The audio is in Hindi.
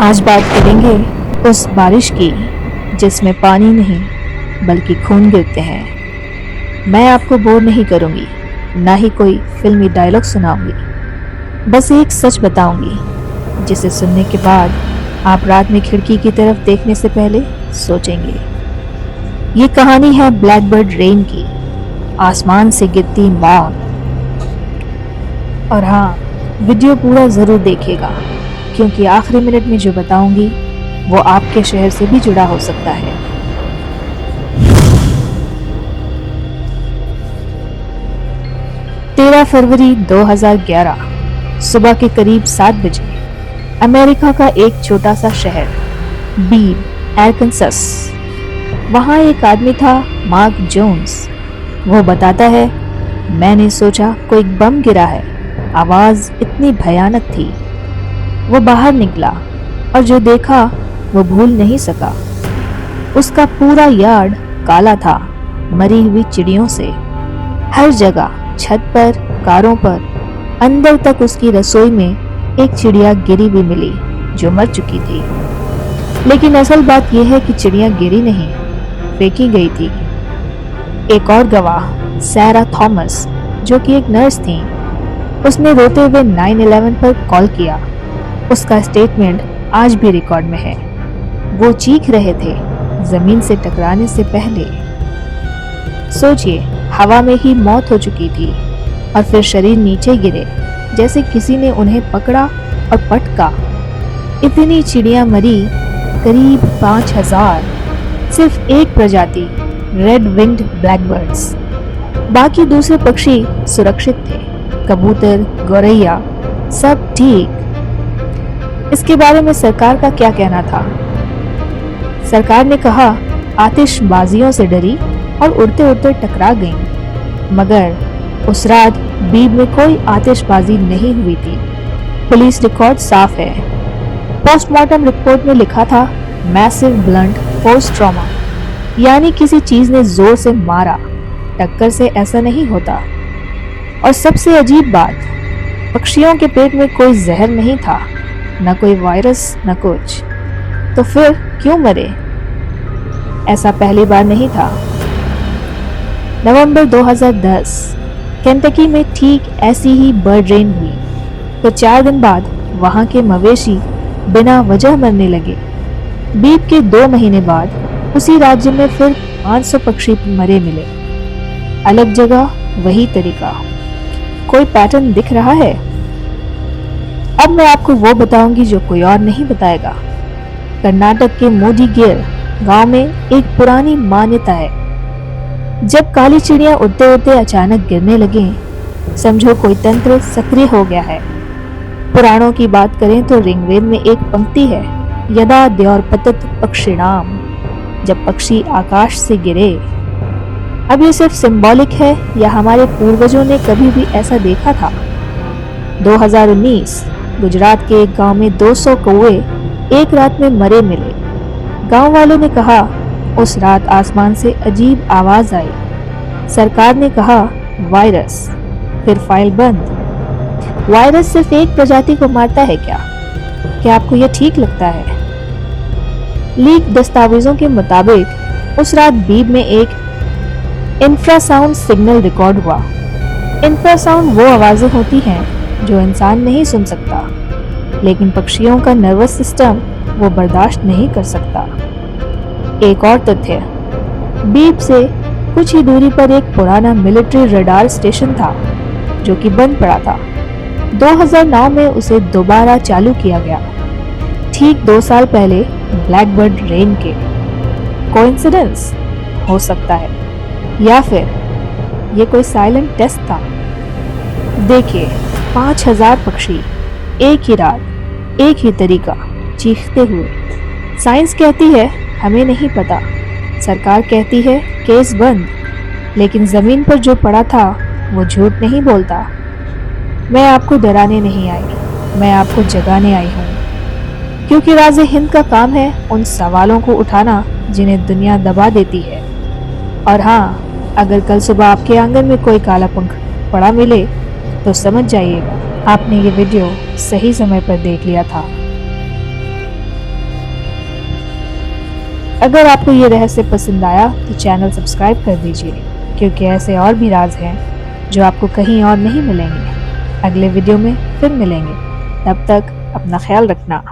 आज बात करेंगे उस बारिश की जिसमें पानी नहीं बल्कि खून गिरते हैं। मैं आपको बोर नहीं करूंगी, ना ही कोई फिल्मी डायलॉग सुनाऊंगी। बस एक सच बताऊंगी जिसे सुनने के बाद आप रात में खिड़की की तरफ देखने से पहले सोचेंगे। ये कहानी है ब्लैकबर्ड रेन की, आसमान से गिरती मौत। और हाँ, वीडियो पूरा जरूर देखिएगा क्योंकि आखिरी मिनट में जो बताऊंगी वो आपके शहर से भी जुड़ा हो सकता है। 13 फरवरी 2011 सुबह के करीब 7 बजे अमेरिका का एक छोटा सा शहर बीब, आर्कांसस। वहाँ एक आदमी था, मार्क जोन्स। वो बताता है, मैंने सोचा कोई बम गिरा है। आवाज इतनी भयानक थी। वो बाहर निकला और जो देखा वो भूल नहीं सका। उसका पूरा यार्ड काला था, मरी हुई चिड़ियों से। हर जगह, छत पर, कारों पर, अंदर तक उसकी रसोई में एक चिड़िया गिरी भी मिली जो मर चुकी थी। लेकिन असल बात यह है कि चिड़िया गिरी नहीं, फेंकी गई थी। एक और गवाह, सैरा थॉमस, जो कि एक नर्स थी, उसने रोते हुए 9/11 पर कॉल किया। उसका स्टेटमेंट आज भी रिकॉर्ड में है। वो चीख रहे थे जमीन से टकराने से पहले। सोचिए, हवा में ही मौत हो चुकी थी और फिर शरीर नीचे गिरे जैसे किसी ने उन्हें पकड़ा और पटका। इतनी चिड़िया मरी, करीब 5000। सिर्फ एक प्रजाति, रेड विंग्ड ब्लैकबर्ड्स। बाकी दूसरे पक्षी सुरक्षित थे, कबूतर, गौरैया, सब ठीक। इसके बारे में सरकार का क्या कहना था? सरकार ने कहा आतिशबाजियों से डरी और उड़ते उड़ते टकरा गईं। मगर उस रात बीब में कोई आतिशबाजी नहीं हुई थी। पुलिस रिकॉर्ड साफ है। पोस्टमार्टम रिपोर्ट में लिखा था मैसिव ब्लंट फोर्स ट्रॉमा, यानी किसी चीज ने जोर से मारा। टक्कर से ऐसा नहीं होता। और सबसे अजीब बात, पक्षियों के पेट में कोई जहर नहीं था, न कोई वायरस, न कुछ। तो फिर क्यों मरे? ऐसा पहली बार नहीं था। नवंबर 2010 केंटकी में ठीक ऐसी ही बर्ड रेन हुई। तो 4 दिन बाद वहां के मवेशी बिना वजह मरने लगे। बीब के 2 महीने बाद उसी राज्य में फिर 500 पक्षी मरे मिले। अलग जगह, वही तरीका। कोई पैटर्न दिख रहा है? अब मैं आपको वो बताऊंगी जो कोई और नहीं बताएगा। कर्नाटक के मोदीगेर गांव में एक पुरानी मान्यता है, जब काली चिड़िया उड़ते उड़ते अचानक गिरने लगे, समझो कोई तंत्र सक्रिय हो गया है। पुराणों की बात करें तो ऋग्वेद में एक पंक्ति है, यदा द्यौर्पतत पक्षिणाम, जब पक्षी आकाश से गिरे। अब ये सिर्फ सिंबॉलिक है या हमारे पूर्वजों ने कभी भी ऐसा देखा था? 2019 गुजरात के एक गांव में 200 कौवे एक रात में मरे मिले। गांव वालों ने कहा उस रात आसमान से अजीब आवाज आई। सरकार ने कहा वायरस, फिर फाइल बंद। वायरस सिर्फ एक प्रजाति को मारता है क्या? क्या आपको यह ठीक लगता है? लीक दस्तावेजों के मुताबिक उस रात बीब में एक इंफ्रासाउंड सिग्नल रिकॉर्ड हुआ। इंफ्रासाउंड वो आवाजें होती हैं जो इंसान नहीं सुन सकता, लेकिन पक्षियों का नर्वस सिस्टम वो बर्दाश्त नहीं कर सकता। एक और तथ्य, बीब से कुछ ही दूरी पर एक पुराना मिलिट्री रडार स्टेशन था जो कि बंद पड़ा था। 2009 में उसे दोबारा चालू किया गया, ठीक 2 साल पहले ब्लैकबर्ड रेन के। कोइंसिडेंस हो सकता है, या फिर ये कोई साइलेंट टेस्ट था। देखिए, 5000 पक्षी एक ही रात, एक ही तरीका, चीखते हुए। साइंस कहती है हमें नहीं पता, सरकार कहती है केस बंद, लेकिन जमीन पर जो पड़ा था वो झूठ नहीं बोलता। मैं आपको डराने नहीं आई, मैं आपको जगाने आई हूँ, क्योंकि राज़े हिंद का काम है उन सवालों को उठाना जिन्हें दुनिया दबा देती है। और हाँ, अगर कल सुबह आपके आंगन में कोई काला पंख पड़ा मिले तो समझ जाइएगा आपने ये वीडियो सही समय पर देख लिया था। अगर आपको ये रहस्य पसंद आया तो चैनल सब्सक्राइब कर दीजिए, क्योंकि ऐसे और भी राज हैं जो आपको कहीं और नहीं मिलेंगे। अगले वीडियो में फिर मिलेंगे, तब तक अपना ख्याल रखना।